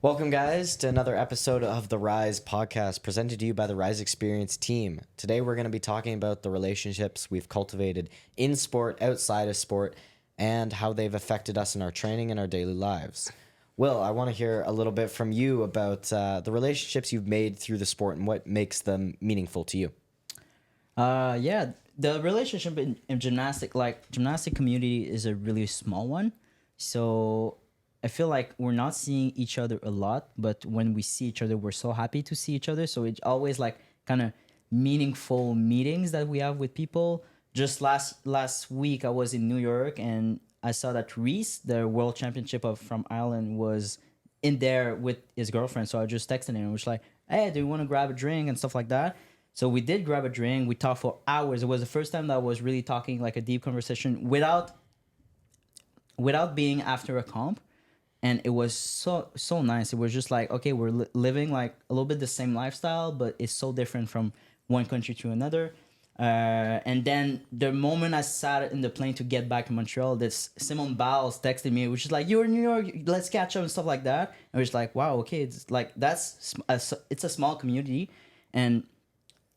Welcome, guys, to another episode of the Rise podcast presented to you by the Rise Experience team. Today, we're going to be talking about the relationships we've cultivated in sport, outside of sport, and how they've affected us in our training and our daily lives. Will, I want to hear a little bit from you about the relationships you've made through the sport and what makes them meaningful to you. Yeah, the relationship in gymnastic community is a really small one. So I feel like we're not seeing each other a lot, but when we see each other, we're so happy to see each other. So it's always like kind of meaningful meetings that we have with people. Just last week, I was in New York and I saw that Reese, the world championship from Ireland, was in there with his girlfriend. So I just texted him and was like, "Hey, do you want to grab a drink?" and stuff like that. So we did grab a drink. We talked for hours. It was the first time that I was really talking like a deep conversation without being after a comp. And it was so nice. It was just like, okay, we're living like a little bit the same lifestyle, but it's so different from one country to another. And then the moment I sat in the plane to get back to Montreal, this Simone Biles texted me, which is like, "You're in New York, let's catch up," and stuff like that. And it was like, wow, okay, it's like it's a small community. And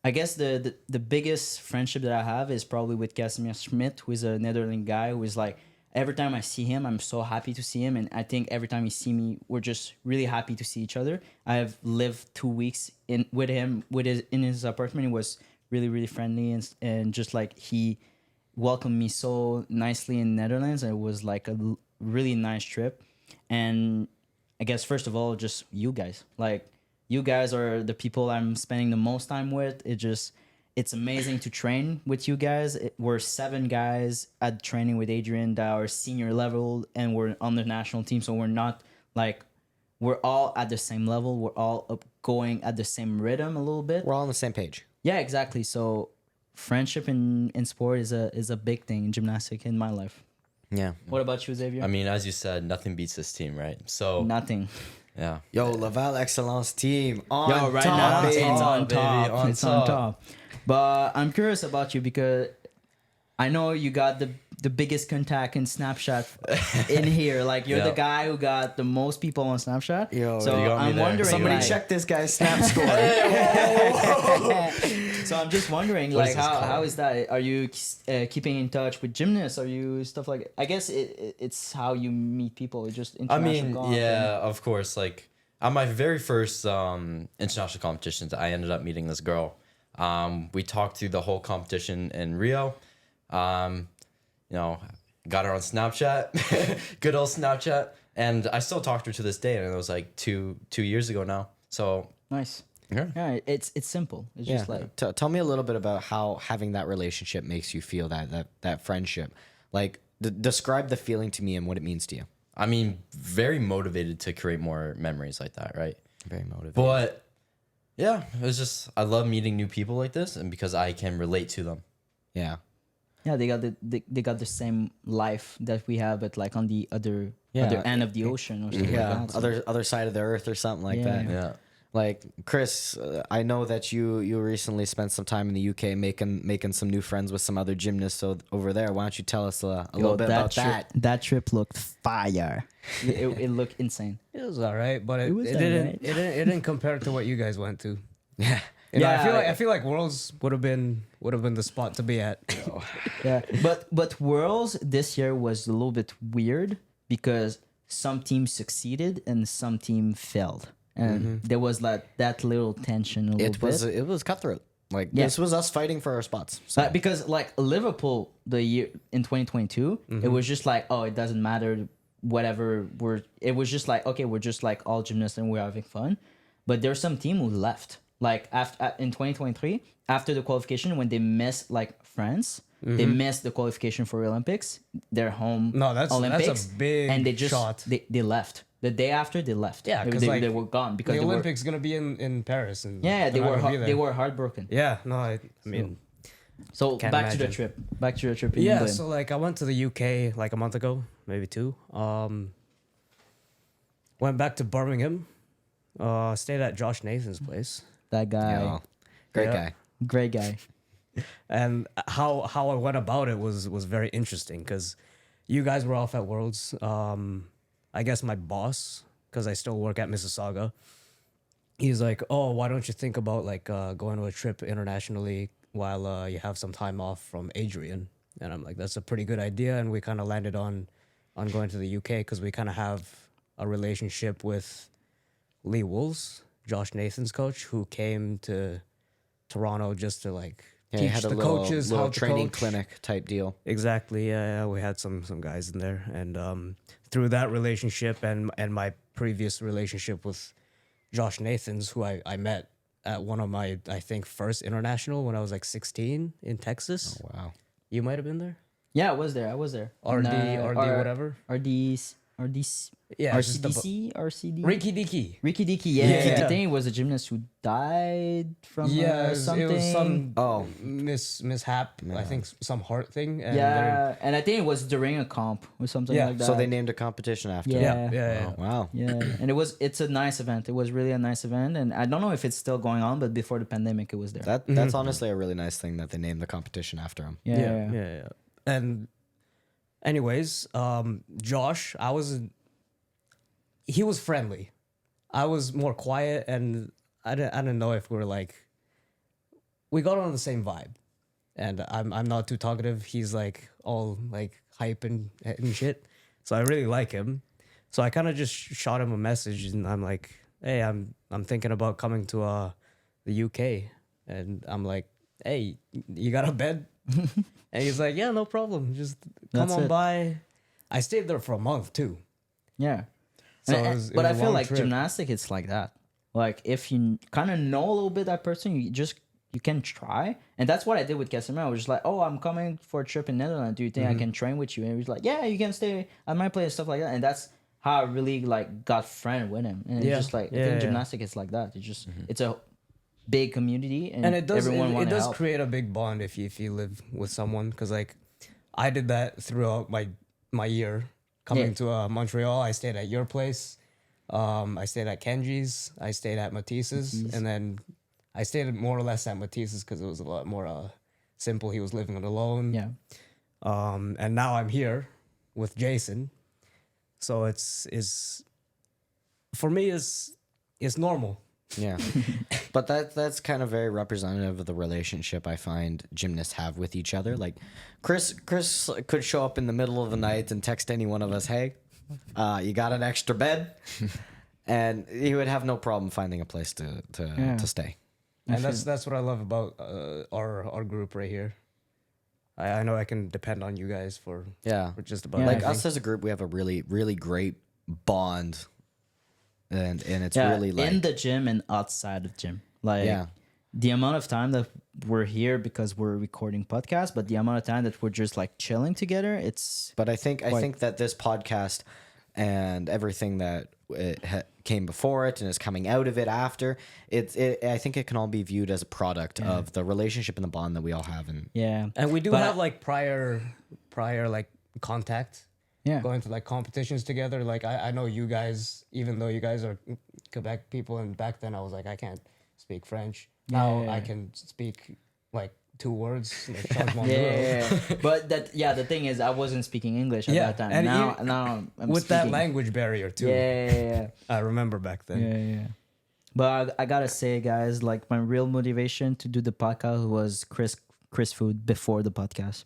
I guess the biggest friendship that I have is probably with Casimir Schmidt, who is a Netherlands guy who is like, every time I see him, I'm so happy to see him. And I think every time he see me, we're just really happy to see each other. I have lived 2 weeks with him in his apartment. It was really, really friendly. And just like he welcomed me so nicely in Netherlands. It was like a really nice trip. And I guess, first of all, just you guys. Like, you guys are the people I'm spending the most time with. It's amazing to train with you guys. We're 7 guys at training with Adrian that are senior level, and we're on the national team. So we're not like, we're all at the same level. We're all going at the same rhythm a little bit. We're all on the same page. Yeah, exactly. So friendship in sport is a big thing in gymnastics in my life. Yeah. What about you, Xavier? I mean, as you said, nothing beats this team, right? So Nothing. yeah. Yo, Laval Excellence team on Yo, right top, now baby. it's on baby, top. on It's on top. top. But I'm curious about you because I know you got the biggest contact in Snapchat in here. Like, you're the Yeah. guy who got the most people on Snapchat. Yo, so you got me I'm there. wondering. Somebody like, check this guy's snap score. So I'm just wondering, What like, is this how called? is that? Are you keeping in touch with gymnasts? Are you stuff like? I guess it's how you meet people. It's just I international. mean, comp yeah, of course. Like, on my very first international competitions, I ended up meeting this girl. We talked through the whole competition in Rio. Got her on Snapchat, good old Snapchat, and I still talk to her to this day. And it was like two years ago now. So Nice. yeah. Yeah, it's simple. It's Yeah. just like Tell me a little bit about how having that relationship makes you feel, that friendship. Like, describe the feeling to me and what it means to you. I mean, very motivated to create more memories like that, right? Very motivated. But yeah, it was just, I love meeting new people like this, and because I can relate to them. Yeah. yeah, they got the same life that we have, but like on the other end of the ocean or something Yeah. like that. So, Other side of the earth or something like Yeah. that. Yeah. Like, Chris, I know that you recently spent some time in the UK making some new friends with some other gymnasts over there. Why don't you tell us a little bit about that? That trip looked fire. It looked insane. It was all right, but it, It was it all didn't right. it didn't compare to what you guys went to. Yeah. You know, Yeah, I feel like Worlds would have been the spot to be at. Yeah, but Worlds this year was a little bit weird because some teams succeeded and some team failed, and there was like that little tension a little bit. It was cutthroat. Like, Yeah. this was us fighting for our spots. So. Because like Liverpool the year in 2022, it was just like, oh, it doesn't matter, whatever. It was just like, okay, we're just like all gymnasts and we're having fun. But there's some team who left. Like after in 2023, after the qualification, when they missed like France, they missed the qualification for Olympics. They're home. No, that's Olympics, a big and they just shot. they left. The day after they left. Yeah, they, 'cause, they, like, they were gone because The they Olympics gonna be in Paris, and were. Yeah, they're not gonna be there. they were heartbroken. Yeah, no, I mean, So Can't back to the imagine. trip. Back to the trip in yeah. England. So like, I went to the UK like a month ago, maybe 2. Went back to Birmingham. Stayed at Josh Nathan's place, That guy, Yeah. Great Yeah. guy. great guy. and how I went about it was very interesting because you guys were off at Worlds. I guess my boss because I still work at Mississauga. He's like, "Oh, why don't you think about like going on a trip internationally while you have some time off from Adrian?" And I'm like, "That's a pretty good idea." And we kind of landed on going to the UK because we kind of have a relationship with Lee Wolves, Josh Nathan's coach, who came to Toronto just to like Yeah, he teach had a the little, coaches little how to training coach. clinic type deal. Exactly. Yeah, we had some guys in there, and through that relationship and my previous relationship with Josh Nathans, who I met at one of my, I think, first international when I was like 16 in Texas. Oh, wow. You might have been there. Yeah, I was there. RD, And, whatever. RD's, Yeah, it's just RCDC, RCD. Ricky Dickey. Ricky Dickey, yeah. Yeah. I think it was a gymnast who died from Yeah, something. it was some Oh. mishap. I think some heart thing. And Yeah, and I think it was during a comp or something Yeah, like that. So they named a competition after. Yeah. it. Yeah. Oh, wow. Yeah, and it's a nice event. It was really a nice event, and I don't know if it's still going on, but before the pandemic, it was there. That's honestly a really nice thing that they named the competition after him. yeah. And anyways, Josh, he was friendly. I was more quiet, and I didn't know if we were like, we got on the same vibe. And I'm not too talkative. He's like all like hype and shit. So I really like him. So I kind of just shot him a message, and I'm like, "Hey, I'm thinking about coming to the UK." And I'm like, "Hey, you got a bed?" And he's like, "Yeah, no problem. Just come That's on it. by." I stayed there for a month too. Yeah. So And- it was but a I feel long like trip. gymnastic, it's like that. Like if you kind of know a little bit that person, you can try, and that's what I did with Casimir. I was just like, "Oh, I'm coming for a trip in Netherlands. Do you think I can train with you?" And he was like, "Yeah, you can stay at my place," stuff like that. And that's how I really like got friend with him. And Yeah. it's just like I Yeah, think yeah. gymnastic is like that. It's just it's a big community, and And it does everyone it want to does help. create a big bond if you live with someone, because like I did that throughout my year coming Yeah. to Montreal. I stayed at your place. I stayed at Kenji's. I stayed at Matisse's, and then I stayed more or less at Matisse's because it was a lot more simple. He was living alone. Yeah. And now I'm here with Jason, so it's for me it's normal. Yeah. But that's kind of very representative of the relationship I find gymnasts have with each other. Like Chris could show up in the middle of the night and text any one of us, "Hey, you got an extra bed?" And he would have no problem finding a place to stay. And that's what I love about our group right here. I know I can depend on you guys for Yeah. just about Yeah. Like everything. us as a group, we have a really, really great bond. And it's Yeah, really like in the gym and outside of gym. Like Yeah. the amount of time that we're here because we're recording podcasts, but the amount of time that we're just like chilling together, it's But I think that this podcast and everything that came before it and is coming out of it after I think it can all be viewed as a product of the relationship and the bond that we all have. And yeah. And we do But- have like prior like contact. Yeah. Going to like competitions together. Like I know you guys, even though you guys are Quebec people, and back then I was like, I can't speak French. Now Yeah. I can speak like 2 words. Like changement Yeah, d'heure. yeah, yeah. But the thing is, I wasn't speaking English at Yeah, that time. and Now I'm With that speaking. language barrier too. Yeah. I remember back then. Yeah. But I gotta say, guys, like my real motivation to do the podcast was Chris food before the podcast.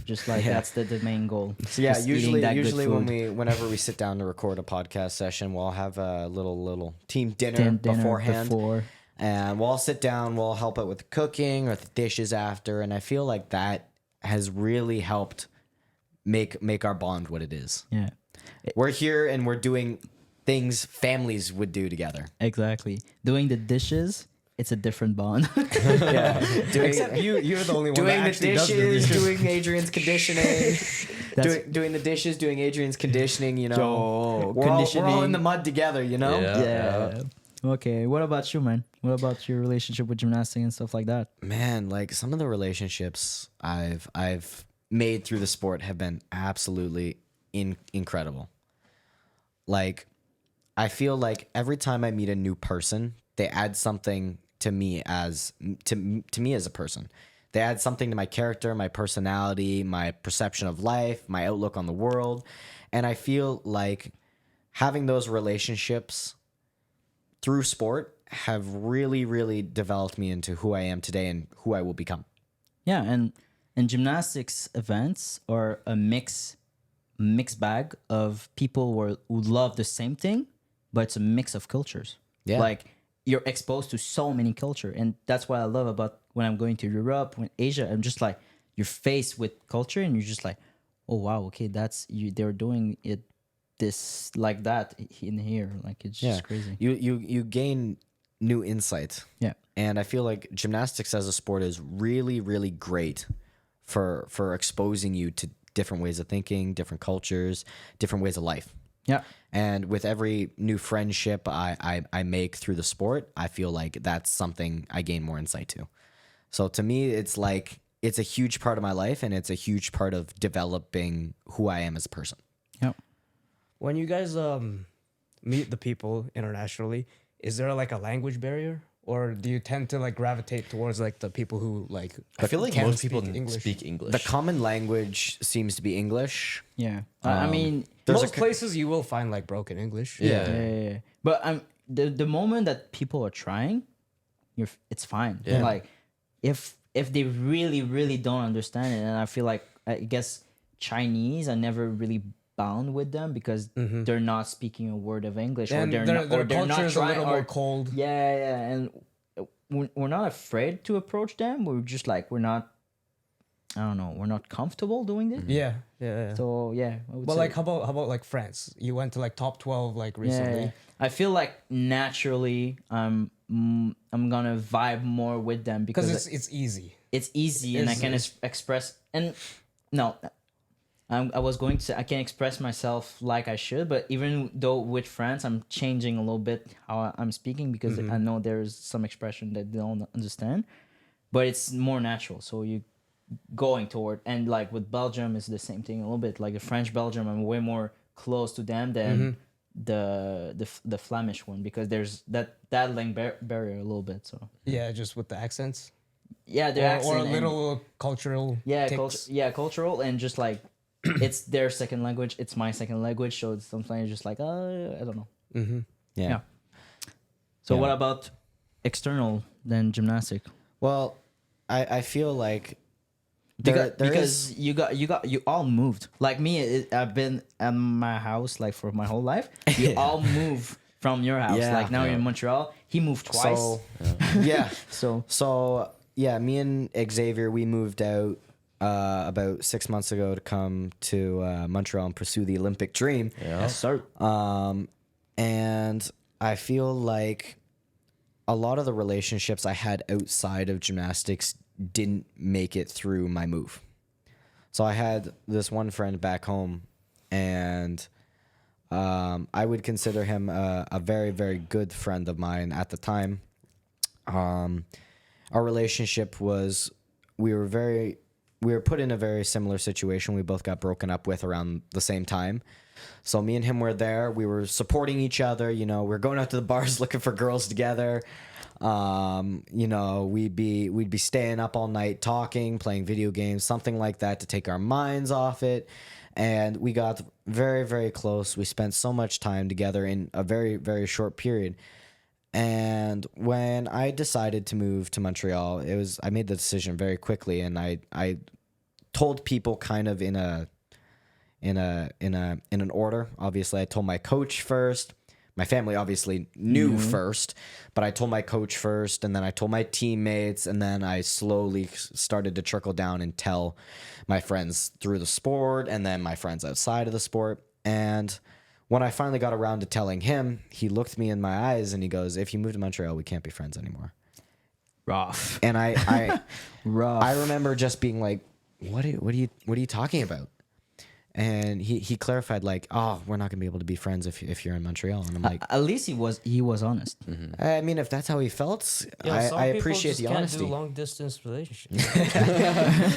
Just like that's the main goal. so yeah, Just eating that good usually food. whenever we sit down to record a podcast session, we'll have a little team dinner, Dinner beforehand. before. And we'll all sit down, we'll help out with the cooking or the dishes after. And I feel like that has really helped make our bond what it is. Yeah. We're here and we're doing things families would do together. Exactly. Doing the dishes, it's a different bond. Yeah. Except you're the only one doing that the actually does the dishes, dishes. doing Adrian's conditioning, That's- doing the dishes, doing Adrian's conditioning, you know. Yo, we're all in conditioning. the mud together, you know? Yeah. yeah. Okay. What about you, man? What about your relationship with gymnastics and stuff like that? Man, like some of the relationships I've made through the sport have been absolutely incredible. Like I feel like every time I meet a new person, they add something to me as to me as a person. They add something to my character, my personality, my perception of life, my outlook on the world. And I feel like having those relationships through sport have really, really developed me into who I am today and who I will become. Yeah, and gymnastics events are a mixed bag of people who love the same thing, but it's a mix of cultures. Yeah. Like you're exposed to so many culture, and that's what I love about when I'm going to Europe, when Asia. I'm just like you're faced with culture, and you're just like, oh wow, okay, that's you. They're doing it this like that in here. Like it's just crazy. You gain new insight. Yeah. And I feel like gymnastics as a sport is really, really great for exposing you to different ways of thinking, different cultures, different ways of life. Yeah. And with every new friendship I make through the sport, I feel like that's something I gain more insight to. So to me, it's like it's a huge part of my life, and it's a huge part of developing who I am as a person. Yeah. When you guys meet the people internationally, is there like a language barrier, or do you tend to like gravitate towards like the people who like? I feel like can most people speak English? speak English. The common language seems to be English. Yeah. I mean, There's Most places you will find like broken English. Yeah. yeah. But the moment that people are trying, it's fine. Yeah. Like if they really don't understand it, and I feel like I guess Chinese, I never really bound with them because they're not speaking a word of English, And or their they're culture not is a trying, little or more cold. yeah, and we're not afraid to approach them. We're just like we're not. I don't know. We're not comfortable doing this. Yeah. So yeah. I would But say- like, how about like France? You went to like top 12 like recently. Yeah. I feel like naturally I'm gonna vibe more with them Because because it's easy. it's easy and I can express. And no, I was going to say I can express myself like I should, but even though with France I'm changing a little bit how I'm speaking because I know there's some expression that they don't understand, but it's more natural. So you going toward, and like with Belgium is the same thing a little bit. Like the French Belgium, I'm way more close to them than the Flemish one because there's that language barrier a little bit. So Yeah, just with the accents. yeah, their Or accent a and- little cultural. yeah, tics. cultural, and just like it's their second language, it's my second language, so it's sometimes just like I don't know. Yeah. So Yeah. what about external than gymnastic? Well, I feel like there Because is- you all moved like me. I've been at my house like for my whole life. You all move from your house. Yeah. Like now you're in Montreal. He moved twice. so yeah. So Yeah, me and Xavier, we moved out about 6 months ago to come to Montreal and pursue the Olympic dream. Yeah. sir. And I feel like a lot of the relationships I had outside of gymnastics didn't make it through my move. So I had this one friend back home, and I would consider him a very, very good friend of mine at the time. Our relationship was, we were put in a very similar situation. We both got broken up with around the same time. So me and him were there. We were supporting each other. You know, we're going out to the bars looking for girls together. You know, we'd be staying up all night talking, playing video games, something like that to take our minds off it. And we got very, very close. We spent so much time together in a very, very short period. And when I decided to move to Montreal, I made the decision very quickly, and I told people kind of in an order. Obviously, I told my coach first. My family obviously knew first, but I told my coach first, and then I told my teammates, and then I slowly started to trickle down and tell my friends through the sport, and then my friends outside of the sport. And when I finally got around to telling him, he looked me in my eyes and he goes, "If you move to Montreal, we can't be friends anymore." rough. And I Rough. I remember just being like, what are you talking about? And he clarified like, "Oh, we're not gonna be able to be friends if you're in Montreal." And I'm like, At least he was honest. I mean, if that's how he felt, Yeah, some I people appreciate just the can't honesty. do long distance relationships.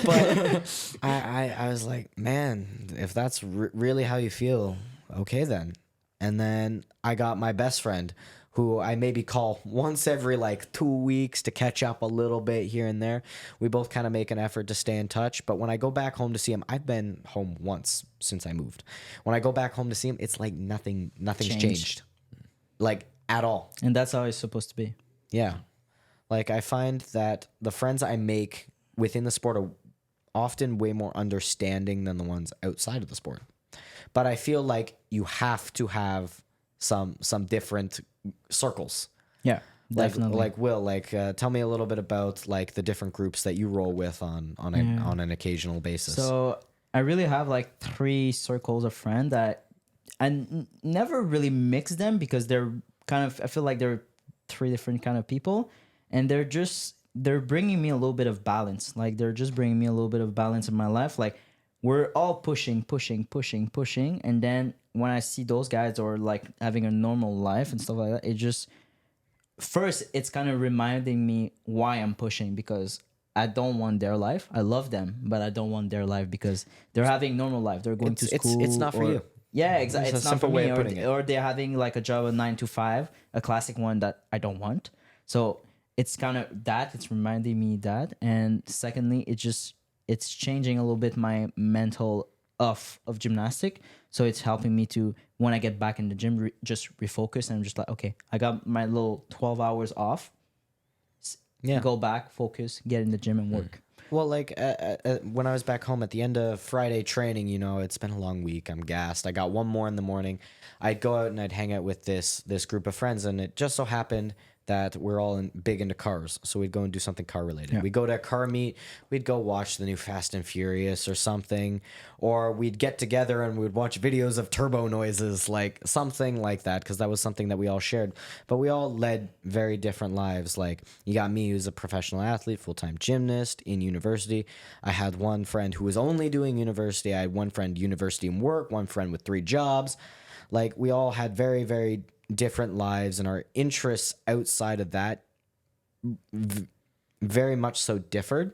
But I was like, man, if that's really how you feel, okay then. And then I got my best friend, who I maybe call once every like 2 weeks to catch up a little bit here and there. We both kind of make an effort to stay in touch. But when I go back home to see him, I've been home once since I moved. When I go back home to see him, it's like nothing's changed. Like at all. And that's how it's supposed to be. Yeah. Like I find that the friends I make within the sport are often way more understanding than the ones outside of the sport. But I feel like you have to have some different circles. Yeah, Like definitely. like Will, like tell me a little bit about like the different groups that you roll with on an occasional basis. So I really have like 3 circles of friends that never really mix them because they're kind of, I feel like they're 3 different kind of people, and they're bringing me a little bit of balance. Like they're just bringing me a little bit of balance in my life. Like we're all pushing, and then when I see those guys or like having a normal life and stuff like that, it just first it's kind of reminding me why I'm pushing, because I don't want their life. I love them, but I don't want their life because they're having normal life. They're going to school. It's not for you. Yeah, exactly. It's a It's not simple for way me. of putting it. Or they're having like a job of 9 to 5, a classic one that I don't want. So it's kind of that. It's reminding me that. And secondly, it's changing a little bit my mental of gymnastic. So it's helping me to, when I get back in the gym, just refocus, and I'm just like, okay, I got my little 12 hours off. Yeah. Go back, focus, get in the gym and work. Well, like when I was back home at the end of Friday training, you know, it's been a long week. I'm gassed. I got one more in the morning. I'd go out and I'd hang out with this group of friends, and it just so happened that we're all big into cars. So we'd go and do something car related. Yeah. We'd go to a car meet. We'd go watch the new Fast and Furious or something. Or we'd get together and we'd watch videos of turbo noises, like something like that, because that was something that we all shared. But we all led very different lives. Like you got me, who's a professional athlete, full-time gymnast in university. I had one friend who was only doing university. I had one friend university and work, one friend with 3 jobs. Like we all had very, very different lives, and our interests outside of that very much so differed,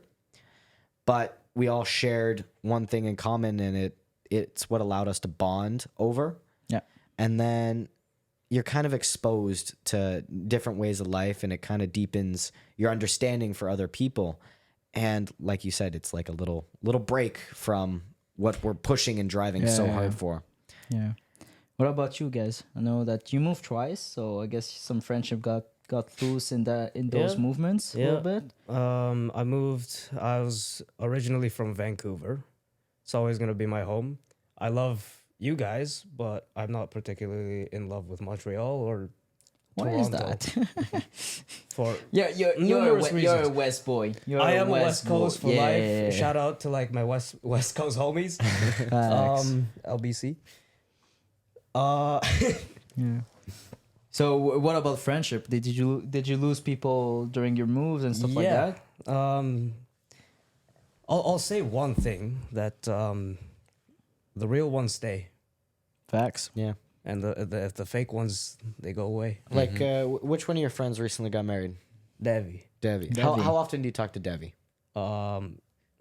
but we all shared one thing in common, and it's what allowed us to bond over. Yeah. And then you're kind of exposed to different ways of life, and it kind of deepens your understanding for other people. And like you said, it's like a little break from what we're pushing and driving so hard for. Yeah. What about you guys? I know that you moved twice, so I guess some friendship got loose in those Yeah. movements a little bit. I was originally from Vancouver. It's always going to be my home. I love you guys, but I'm not particularly in love with Montreal or Why is Toronto. that? For you're Numerous a reasons. West boy. You're I am a West boy. Coast for Yeah, life. yeah, yeah. Shout out to like my West Coast homies. Facts. LBC. Yeah. So what about friendship? Did you lose people during your moves and stuff like that? I'll say one thing that the real ones stay, Facts. Yeah. and the fake ones they go away. Like which one of your friends recently got married? Devi, Devi. Devi. How often do you talk to Devi?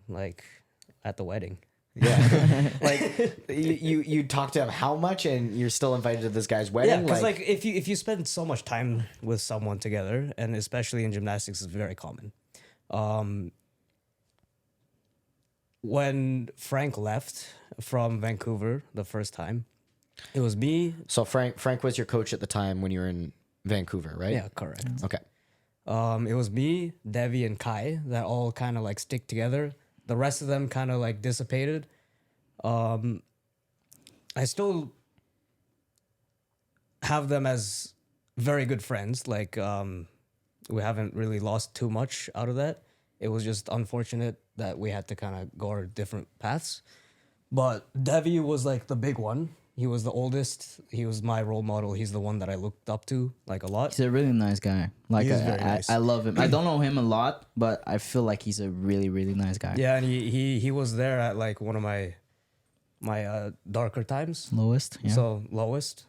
like at the wedding. Yeah. Like you talk to him how much, and you're still invited to this guy's wedding? Yeah, because like if you spend so much time with someone together, and especially in gymnastics, it's very common. When Frank left from Vancouver the first time, it was me. So Frank was your coach at the time when you were in Vancouver, right? Yeah, correct. Okay. It was me, Devi, and Kai that all kind of like stick together. The rest of them kind of like dissipated. I still have them as very good friends. Like we haven't really lost too much out of that. It was just unfortunate that we had to kind of go our different paths. But Devi was like the big one. He was the oldest. He was my role model. He's the one that I looked up to like a lot. He's a really nice guy. Like He is very nice. I love him. I don't know him a lot, but I feel like he's a really, really nice guy. Yeah, and he was there at like one of my darker times. Lowest. Yeah. So lowest.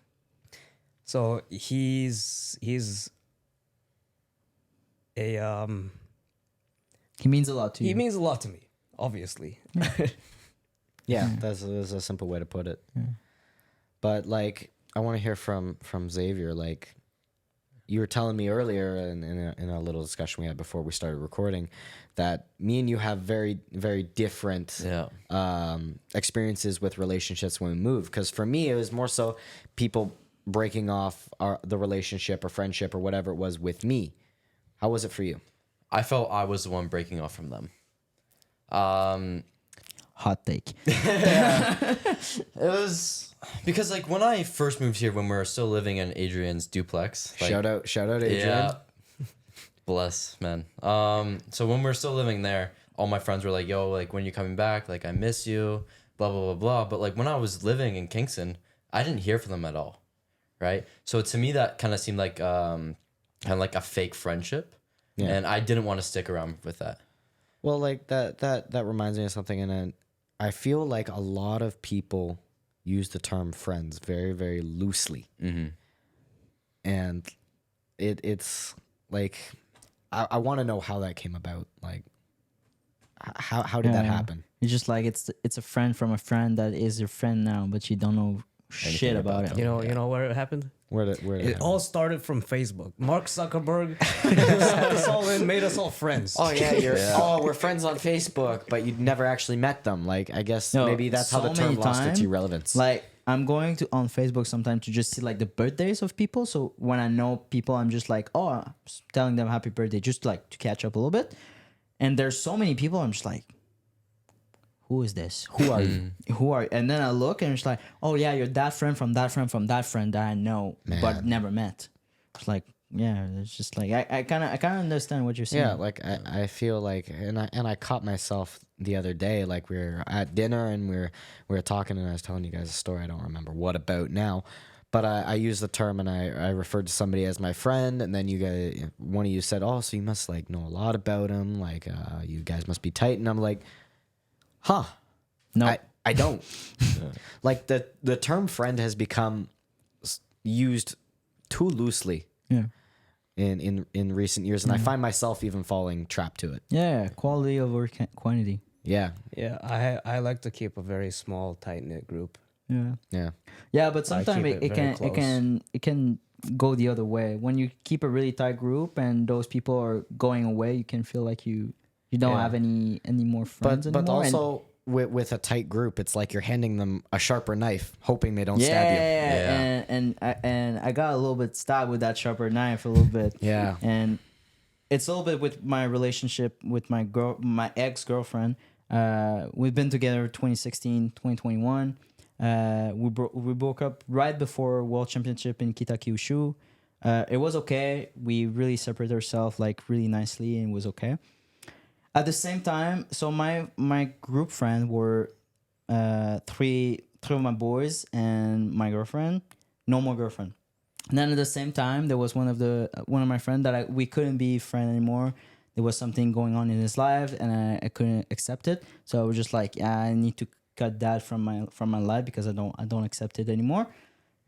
So he's a he means a lot to he you. means a lot to me, obviously. Yeah, that's a simple way to put it. But like, I want to hear from Xavier. Like, you were telling me earlier in a little discussion we had before we started recording that me and you have very, very different experiences with relationships when we moved. Because for me, it was more so people breaking off the relationship or friendship or whatever it was with me. How was it for you? I felt I was the one breaking off from them. Hot take. It was because like when I first moved here, when we were still living in Adrian's duplex. Like, Shout out, Adrian. yeah, bless, man. So when we were still living there, all my friends were like, "Yo, like when you coming back? Like I miss you." Blah blah blah blah. But like when I was living in Kingston, I didn't hear from them at all, right? So to me, that kind of seemed like kind of like a fake friendship, and I didn't want to stick around with that. Well, like that reminds me of something, and I feel like a lot of people use the term friends very, very loosely, and it's like I want to know how that came about. Like, how did that happen? It's just like it's a friend from a friend that is your friend now, but you don't know shit about it. You know where it happened? Where did It all started from Facebook. Mark Zuckerberg sucked us all in, made us all friends. Oh yeah, we're friends on Facebook, but you never actually met them. Like I guess No, maybe that's how the so term many lost its time, relevance. Like I'm going to on Facebook sometimes to just see like the birthdays of people. So when I know people, I'm just like, oh, I'm just telling them happy birthday, just like to catch up a little bit. And there's so many people, I'm just like, who is this? Who are you? Who are you? And then I look and it's like, oh yeah, you're that friend from that friend from that friend that I know but never met. It's like, yeah, it's just like I kind of understand what you're saying. Yeah, like I feel like, and I caught myself the other day. Like we were at dinner and we were talking, and I was telling you guys a story. I don't remember what about now, but I used the term and I referred to somebody as my friend, and then you guys, one of you said, "Oh, so you must like know a lot about him. Like you guys must be tight." And I'm like, "Huh? No, I don't." Like the term friend has become used too loosely. yeah. In recent years, and I find myself even falling trapped to it. Yeah, quality over quantity. Yeah, Yeah, I like to keep a very small, tight knit group. Yeah. yeah, Yeah, but I sometimes keep it very it can go the other way. When you keep a really tight group and those people are going away, you can feel like you don't Yeah. have any more friends but anymore. also with a tight group, it's like you're handing them a sharper knife, hoping they don't stab you. Yeah, and I got a little bit stabbed with that sharper knife a little bit. Yeah. And it's a little bit with my relationship with my ex-girlfriend. We've been together 2016, 2021. We broke up right before World Championship in Kitakyushu. It was okay. We really separated ourselves like really nicely, and it was okay. At the same time, so my group friend were three of my boys and my girlfriend. No more girlfriend. And then at the same time, there was one of my friend that we couldn't be friend anymore. There was something going on in his life, and I couldn't accept it. So I was just like, yeah, I need to cut that from my life because I don't accept it anymore.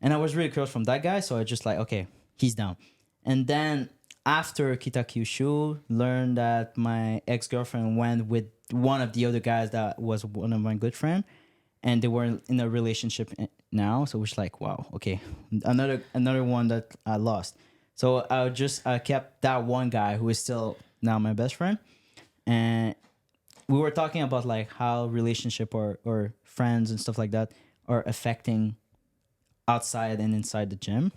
And I was really close from that guy, so I just like, okay, he's down. And then after Kitakyushu, learned that my ex-girlfriend went with one of the other guys that was one of my good friend, and they were in a relationship now. So it was like, wow, okay, another one that I lost. So I kept that one guy who is still now my best friend, and we were talking about like how relationship or friends and stuff like that are affecting outside and inside the gym.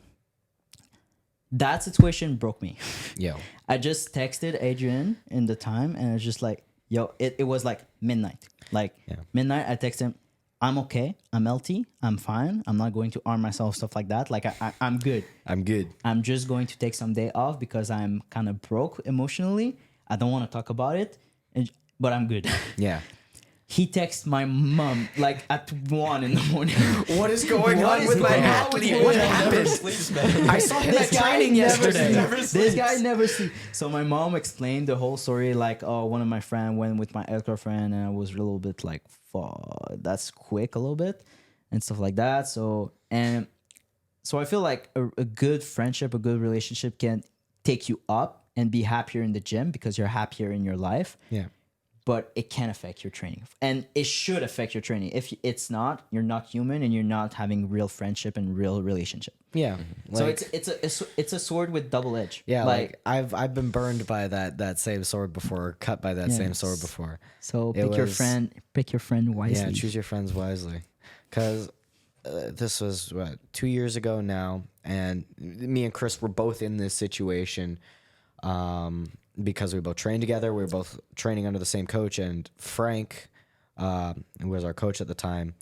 That situation broke me. Yo, I just texted Adrian in the time, and I was just like, yo, it was like midnight. Like midnight, I texted him, I'm okay. I'm healthy. I'm fine. I'm not going to arm myself, stuff like that. Like I'm good. I'm good. I'm just going to take some day off because I'm kind of broke emotionally. I don't want to talk about it, but I'm good. Yeah. He texted my mom like at 1 in the morning. What is going on with my athlete? What happened? I saw him at training yesterday. This guy never sleeps. So my mom explained the whole story like, oh, one of my friends went with my ex-girlfriend, and I was a little bit like, fuck, that's quick a little bit and stuff like that. So I feel like a good friendship, a good relationship can take you up and be happier in the gym because you're happier in your life. Yeah. but it can affect your training, and it should affect your training. If it's not, you're not human, and you're not having real friendship and real relationship. Yeah. So Like, it's a sword with double edge. yeah, like I've been burned by that same sword before, cut by that same sword Yes. before. So It pick your was- friend. Pick your friend wisely. Yeah, choose your friends wisely. Because this was, 2 years ago now, and me and Chris were both in this situation because we both trained together. We were both training under the same coach, and Frank, who was our coach at the time,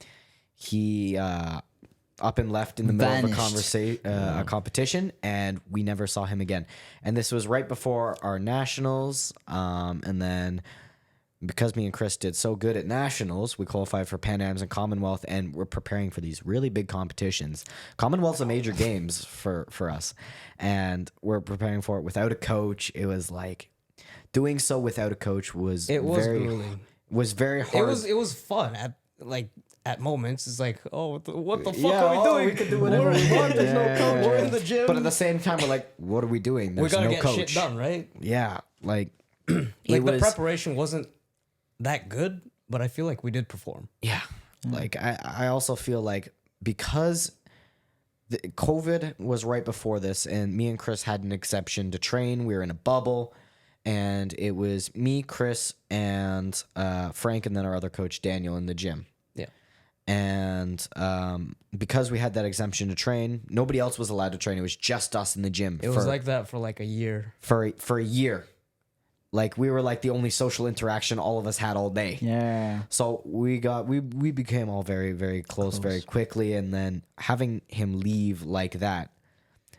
he up and left in the middle Vanished. of a competition, and we never saw him again. And this was right before our nationals, and then because me and Chris did so good at nationals, we qualified for Pan Ams and Commonwealth, and we're preparing for these really big competitions. Commonwealth's a major games for us, and we're preparing for it without a coach. It was like doing so without a coach was very grueling. was very hard. It was fun at moments. It's like, oh, what the fuck Yeah, are we doing? we can do whatever We're- we want. There's no coach. We're in the gym. But at the same time, we're like, what are we doing? There's we gotta no get coach. shit done, right? Yeah, like Like it the was. preparation wasn't that good, but I feel like we did perform. Yeah. Like I also feel like because COVID was right before this, and me and Chris had an exception to train. We were in a bubble, and it was me, Chris, and Frank, and then our other coach Daniel in the gym. Yeah. And because we had that exemption to train, nobody else was allowed to train. It was just us in the gym. It was like that for like a year. for a year. Like we were like the only social interaction all of us had all day. Yeah. So we became all very, very close very quickly, and then having him leave like that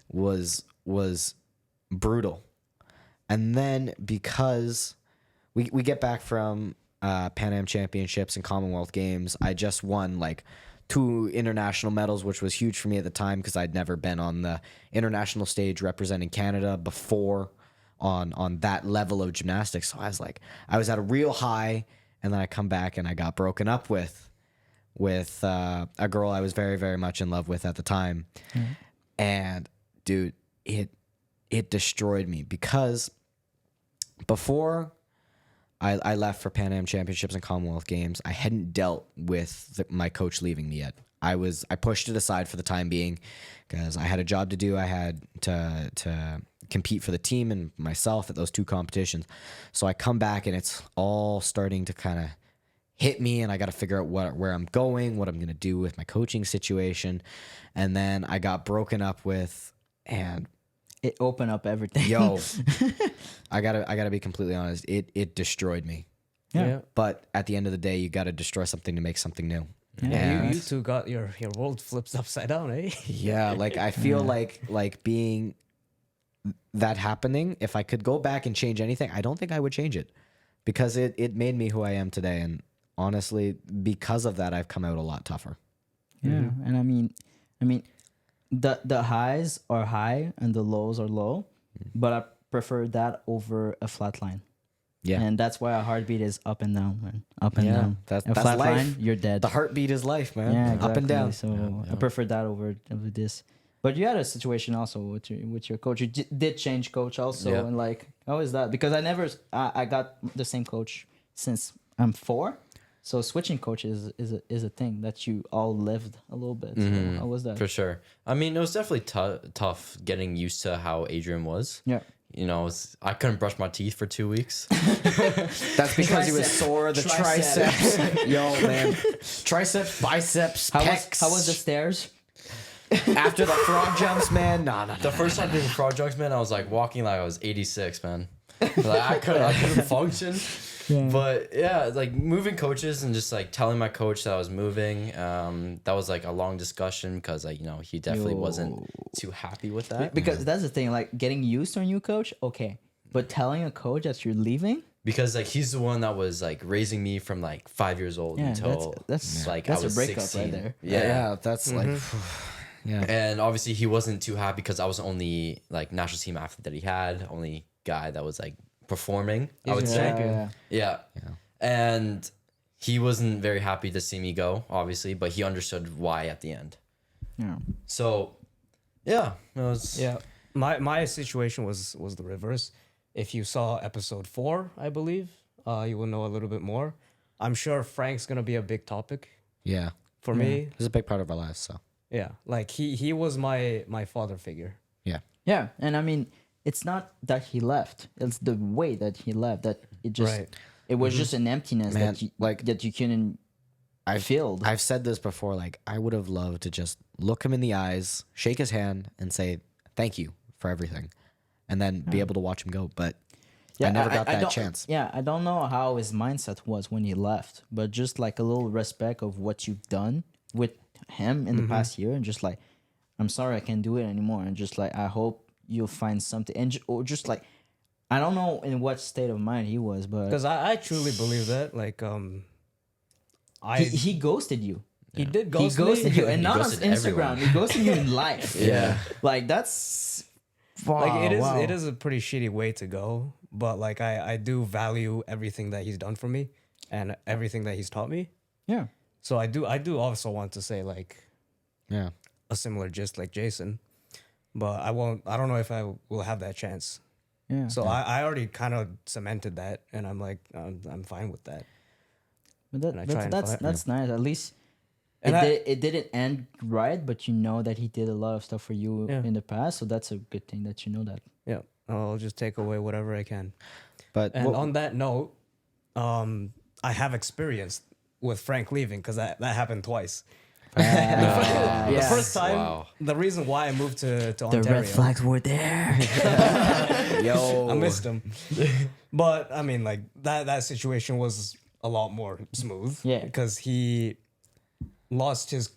was brutal. And then because we get back from Pan Am Championships and Commonwealth Games, I just won like 2 international medals, which was huge for me at the time because I'd never been on the international stage representing Canada before on that level of gymnastics. So I was at a real high, and then I come back and I got broken up with a girl I was very, very much in love with at the time. And dude, it destroyed me because before I left for Pan Am Championships and Commonwealth Games, I hadn't dealt with my coach leaving me yet. I pushed it aside for the time being because I had a job to do. I had to compete for the team and myself at those 2 competitions. So I come back and it's all starting to kind of hit me, and I got to figure out where I'm going, what I'm going to do with my coaching situation. And then I got broken up with, and It opened up everything. yo, I gotta be completely honest. It destroyed me. Yeah. But at the end of the day, you got to destroy something to make something new. Yeah. And You two got your world flipped upside down, eh? yeah, like I feel like being that happening, if I could go back and change anything, I don't think I would change it because it made me who I am today. And honestly, because of that, I've come out a lot tougher. Yeah, and I mean, the highs are high and the lows are low, but I prefer that over a flat line. Yeah. And that's why a heartbeat is up and down, man. Up and Yeah, down. that's a flat life. line, you're dead. The heartbeat is life, man. Yeah, Up and down. So I prefer that over this. But you had a situation also with your coach. You did change coach also, Yeah. and like, how is that? Because I got the same coach since I'm 4. So switching coaches is a thing that you all lived a little bit. So how was that? For sure. I mean, it was definitely tough getting used to how Adrian was. Yeah. You know, I couldn't brush my teeth for 2 weeks. That's because he was Tricep. sore. The Tricep. triceps, yo man, triceps, biceps, pecs. How was the stairs? after the frog jumps, man? No. The first time doing frog jugs, man, I was like walking like I was 86, man. Like I couldn't function. Yeah. But yeah, like moving coaches and just like telling my coach that I was moving. That was like a long discussion because like, you know, he definitely wasn't too happy with that. Because that's the thing, like getting used to a new coach, okay. But telling a coach that you're leaving, Because like he's the one that was like raising me from like 5 years old yeah, until that's like that's I was a breakup 16. right there. Yeah. that's like, yeah. And obviously he wasn't too happy because I was the only like national team athlete that he had, only guy that was like performing, I would say. Yeah. Yeah. And he wasn't very happy to see me go, obviously, but he understood why at the end. Yeah. So, yeah, it was. Yeah. My situation was the reverse. If you saw episode 4, I believe, you will know a little bit more. I'm sure Frank's gonna be a big topic Yeah. for me. It's a big part of our lives. So Yeah, like he was my father figure. yeah. Yeah, and I mean, it's not that he left; it's the way that he left. That it just Right. it was just an emptiness Man, that you like, that you couldn't filled. I've said this before. Like, I would have loved to just look him in the eyes, shake his hand, and say thank you for everything, and then be able to watch him go. But I never got that don't- chance. Yeah, I don't know how his mindset was when he left, but just like a little respect of what you've done with him in the past year, and just like, I'm sorry I can't do it anymore, and just like I hope you'll find something, and or just like, I don't know in what state of mind he was, but Because I truly believe that. Like he ghosted you. he did He ghost me. ghosted you, and He not on ghosted Instagram. everyone. He ghosted you in life. Yeah. Like that's Like wow. it is a pretty shitty way to go, but like I do value everything that he's done for me and everything that he's taught me. Yeah. So I do also want to say like Yeah. a similar gist like Jason, but I don't know if I will have that chance. Yeah. So I already kind of cemented that, and I'm like I'm fine with that. But And I try and find- that's nice. At least And it didn't end right, but you know that he did a lot of stuff for you Yeah. in the past, so that's a good thing that you know that. Yeah, I'll just take away whatever I can. But And on that note, I have experience with Frank leaving because that happened twice. The first time, Wow. the reason why I moved to Ontario, were there. yo, I missed him. But I mean, like that situation was a lot more smooth. Yeah. because he lost his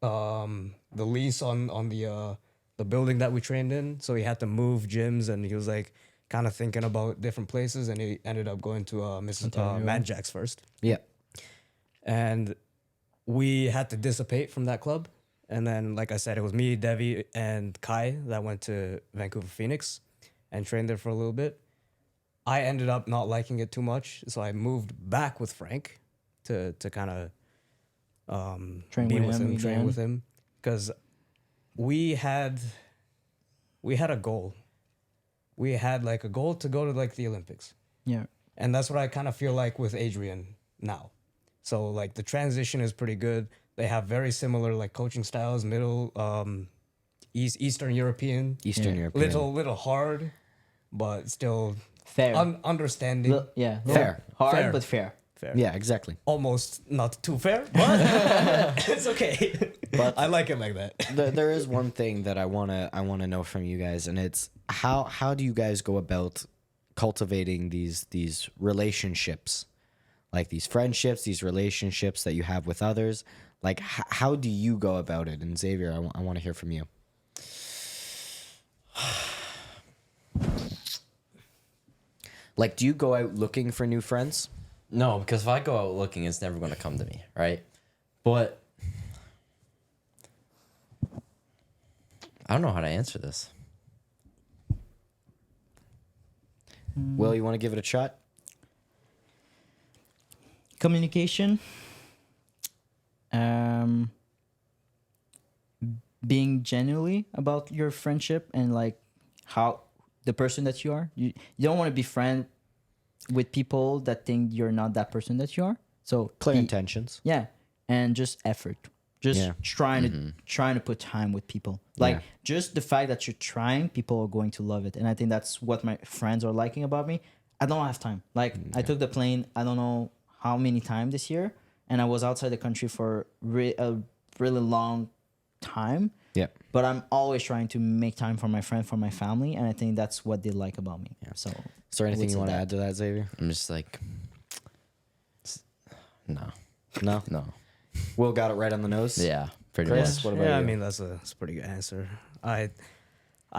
the lease on the building that we trained in, so he had to move gyms, and he was like kind of thinking about different places, and he ended up going to Mad Jack's first, yeah. and we had to dissipate from that club. And then, like I said, it was me, Devi, and Kai that went to Vancouver Phoenix and trained there for a little bit. I ended up not liking it too much, so I moved back with Frank to kind of Train be with with him him, train again. with him, because we had a goal. We had like a goal to go to like the Olympics. Yeah. And that's what I kind of feel like with Adrian now. So like the transition is pretty good. They have very similar like coaching styles, Eastern European, Eastern European. little hard, but still Fair. understanding. Yeah. Fair. Hard Fair. but fair. Fair. Yeah, exactly. Almost not too fair, but it's okay. But I like it like that. There is one thing that I wanna know from you guys, and it's how do you guys go about cultivating these relationships, like these friendships, these relationships that you have with others. Like how do you go about it? And Xavier, I want to hear from you. Like, do you go out looking for new friends? No, because if I go out looking, it's never going to come to me, right? But I don't know how to answer this. Will, you want to give it a shot? Communication. Being genuinely about your friendship and like how the person that you are. You don't want to be friend with people that think you're not that person that you are. So Clear be- intentions. Yeah, and just effort. Just Yeah. trying to put time with people. Like Yeah. just the fact that you're trying, people are going to love it. And I think that's what my friends are liking about me. I don't have time. Like I took the plane, I don't know how many times this year, and I was outside the country for a really long time. Yeah. But I'm always trying to make time for my friend, for my family, and I think that's what they like about me. So Is there anything would you say want to that. add to that, Xavier? I'm just like, no. No. No. Will got it right on the nose. Yeah, pretty Chris, much. what about Yeah, you? I mean that's a pretty good answer. I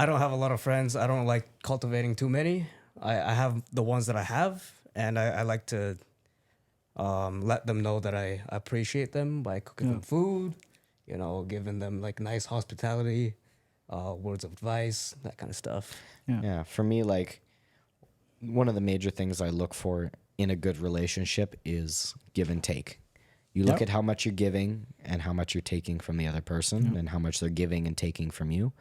don't have a lot of friends. I don't like cultivating too many. I have the ones that I have, and I like to let them know that I appreciate them by cooking them food, giving them like nice hospitality, words of advice, that kind of stuff. Yeah, for me, like one of the major things I look for in a good relationship is give and take. You look Yep. at how much you're giving and how much you're taking from the other person and how much they're giving and taking from you.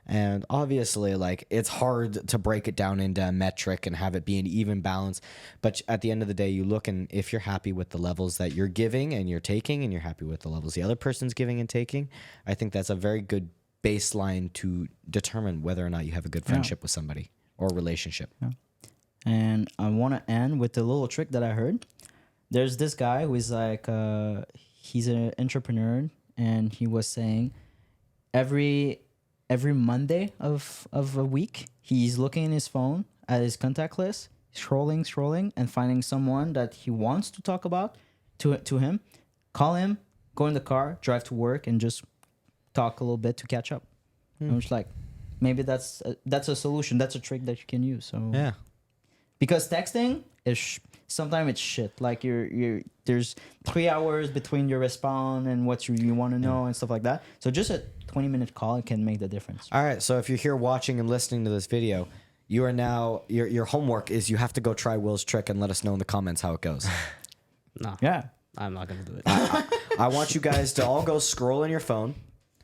And obviously, like, it's hard to break it down into a metric and have it be an even balance. But at the end of the day, you look, and if you're happy with the levels that you're giving and you're taking, and you're happy with the levels the other person's giving and taking, I think that's a very good baseline to determine whether or not you have a good friendship with somebody or relationship. And I want to end with a little trick that I heard. There's this guy who is like, he's an entrepreneur, and he was saying every Monday of a week, he's looking in his phone at his contact list, scrolling, and finding someone that he wants to talk about to him. Call him, go in the car, drive to work, and just talk a little bit to catch up. I'm just like, maybe that's a solution. That's a trick that you can use. So Yeah. because texting is sometimes it's shit. Like you're there's 3 hours between your response and what you want to know and stuff like that. So just a 20-minute call can make the difference. All right. So if you're here watching and listening to this video, you are now, your homework is you have to go try Will's trick and let us know in the comments how it goes. No, Yeah. I'm not gonna do it. I want you guys to all go scroll in your phone,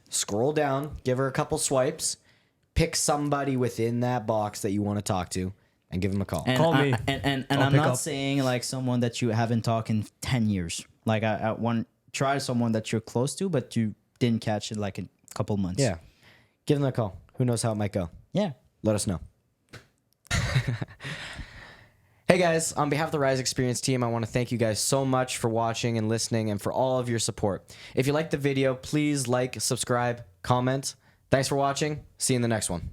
scroll down, give her a couple swipes, pick somebody within that box that you want to talk to, and give them a call. And Call me. And I'll I'm pick not up. saying like someone that you haven't talked in 10 years. Like I want try someone that you're close to, but you didn't catch it like in a couple months. Yeah. Give them a call. Who knows how it might go? Yeah. Let us know. Hey guys, on behalf of the Rise Experience team, I want to thank you guys so much for watching and listening and for all of your support. If you liked the video, please like, subscribe, comment. Thanks for watching. See you in the next one.